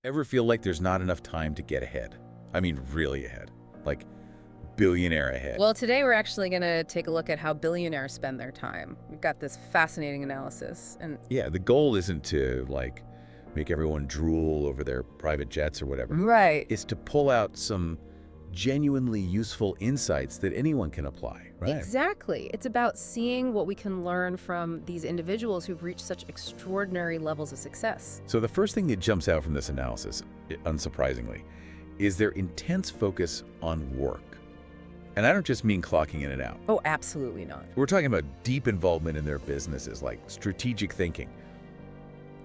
Ever feel like there's not enough time to get ahead? I mean, really ahead. Like, billionaire ahead. Well, today we're actually going to take a look at how billionaires spend their time. We've got this fascinating analysis. And Yeah, the goal isn't to, like, make everyone drool over their private jets or whatever. right, It's to pull out some genuinely useful insights that anyone can apply, right? exactly. It's about seeing what we can learn from these individuals who've reached such extraordinary levels of success. So the first thing that jumps out from this analysis, unsurprisingly, is their intense focus on work. And I don't just mean clocking in and out. Oh, absolutely not. We're talking about deep involvement in their businesses, like strategic thinking.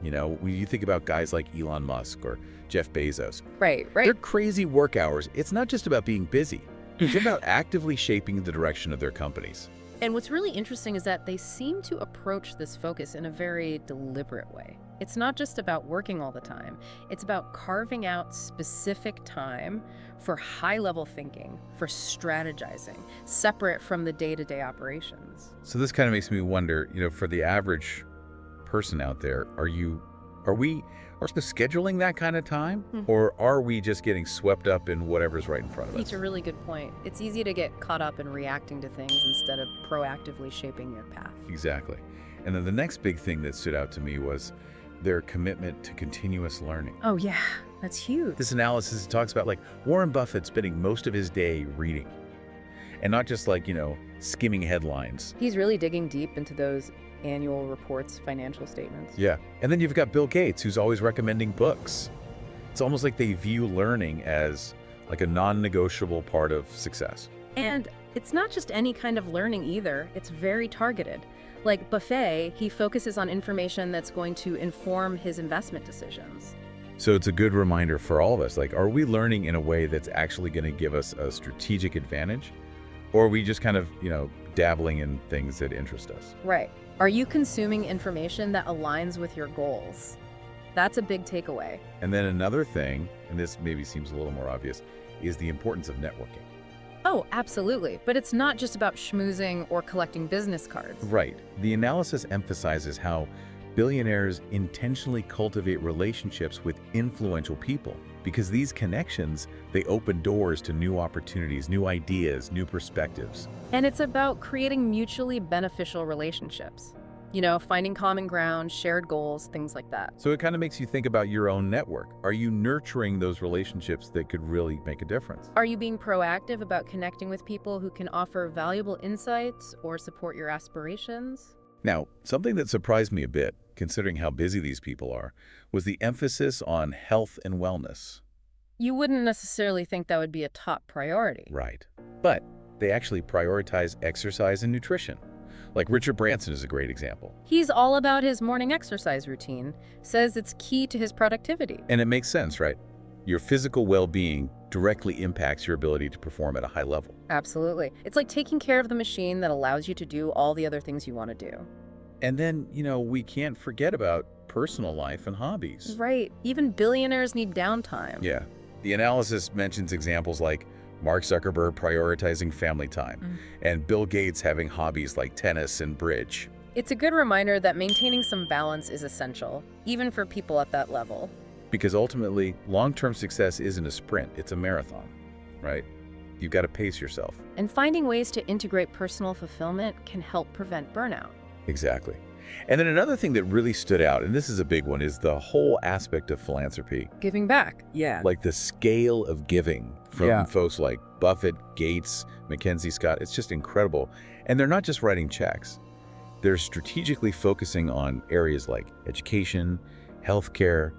You know, when you think about guys like Elon Musk or Jeff Bezos, Right. their crazy work hours, it's not just about being busy. It's about actively shaping the direction of their companies. And what's really interesting is that they seem to approach this focus in a very deliberate way. It's not just about working all the time. It's about carving out specific time for high-level thinking, for strategizing, separate from the day-to-day operations. So this kind of makes me wonder, you know, for the average person out there, are we scheduling that kind of time? Or are we just getting swept up in whatever's right in front of us? That's a really good point. It's easy to get caught up in reacting to things instead of proactively shaping your path. Exactly. And then the next big thing that stood out to me was their commitment to continuous learning. Oh yeah, that's huge. This analysis talks about, like, Warren Buffett spending most of his day reading. And not just, like, you know, skimming headlines. He's really digging deep into those annual reports, financial statements. Yeah. And then you've got Bill Gates, who's always recommending books. It's almost like they view learning as like a non-negotiable part of success. And it's not just any kind of learning either. It's very targeted. Like Buffet, he focuses on information that's going to inform his investment decisions. So it's a good reminder for all of us, like, are we learning in a way that's actually going to give us a strategic advantage? Or are we just kind of, you know, dabbling in things that interest us? Right. Are you consuming information that aligns with your goals? That's a big takeaway. And then another thing, and this maybe seems a little more obvious, is the importance of networking. Oh, absolutely. But it's not just about schmoozing or collecting business cards. Right. The analysis emphasizes how billionaires intentionally cultivate relationships with influential people, because these connections, they open doors to new opportunities, new ideas, new perspectives. And it's about creating mutually beneficial relationships. You know, finding common ground, shared goals, things like that. So it kind of makes you think about your own network. Are you nurturing those relationships that could really make a difference? Are you being proactive about connecting with people who can offer valuable insights or support your aspirations? Now, something that surprised me a bit, considering how busy these people are, was the emphasis on health and wellness. You wouldn't necessarily think that would be a top priority. Right. But they actually prioritize exercise and nutrition. Like Richard Branson is a great example. He's all about his morning exercise routine, says it's key to his productivity. And it makes sense, right? Your physical well-being directly impacts your ability to perform at a high level. Absolutely. It's like taking care of the machine that allows you to do all the other things you want to do. And then, you know, we can't forget about personal life and hobbies. Right. Even billionaires need downtime. Yeah. The analysis mentions examples like Mark Zuckerberg prioritizing family time and Bill Gates having hobbies like tennis and bridge. It's a good reminder that maintaining some balance is essential, even for people at that level. Because ultimately, long-term success isn't a sprint, it's a marathon, right? You've got to pace yourself. And finding ways to integrate personal fulfillment can help prevent burnout. Exactly. And then another thing that really stood out, and this is a big one, is the whole aspect of philanthropy. Giving back. Yeah. Like the scale of giving from folks like Buffett, Gates, Mackenzie Scott, it's just incredible. And they're not just writing checks. They're strategically focusing on areas like education, healthcare,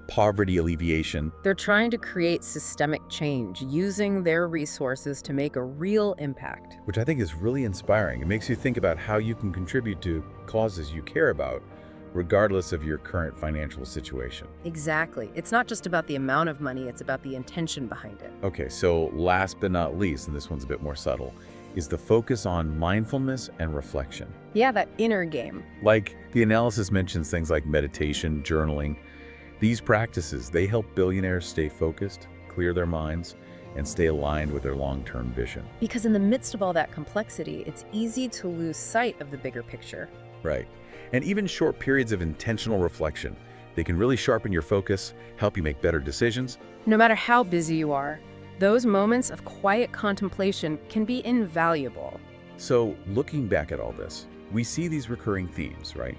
poverty alleviation. They're trying to create systemic change, using their resources to make a real impact. Which I think is really inspiring. It makes you think about how you can contribute to causes you care about, regardless of your current financial situation. Exactly. It's not just about the amount of money, it's about the intention behind it. Okay, so last but not least, and this one's a bit more subtle, is the focus on mindfulness and reflection. Yeah, that inner game. Like the analysis mentions things like meditation, journaling. These practices, they help billionaires stay focused, clear their minds, and stay aligned with their long-term vision. Because in the midst of all that complexity, it's easy to lose sight of the bigger picture. Right. And even short periods of intentional reflection, They can really sharpen your focus, help you make better decisions. No matter how busy you are, those moments of quiet contemplation can be invaluable. So, looking back at all this, we see these recurring themes, right?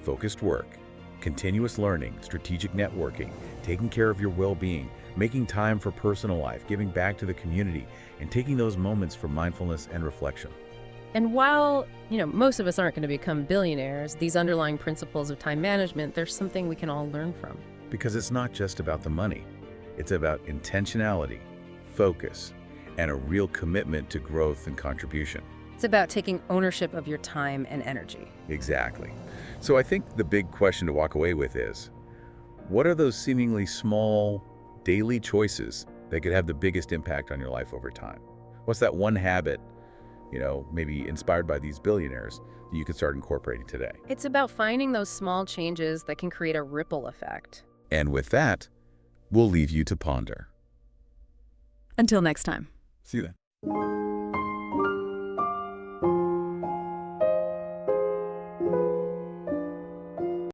Focused work, continuous learning, strategic networking, taking care of your well-being, making time for personal life, giving back to the community, and taking those moments for mindfulness and reflection. And while, most of us aren't going to become billionaires, these underlying principles of time management, there's something we can all learn from. Because it's not just about the money. It's about intentionality, focus, and a real commitment to growth and contribution. It's about taking ownership of your time and energy. Exactly. So I think the big question to walk away with is, what are those seemingly small daily choices that could have the biggest impact on your life over time? What's that one habit, maybe inspired by these billionaires, that you could start incorporating today? It's about finding those small changes that can create a ripple effect. And with that, we'll leave you to ponder. Until next time. See you then.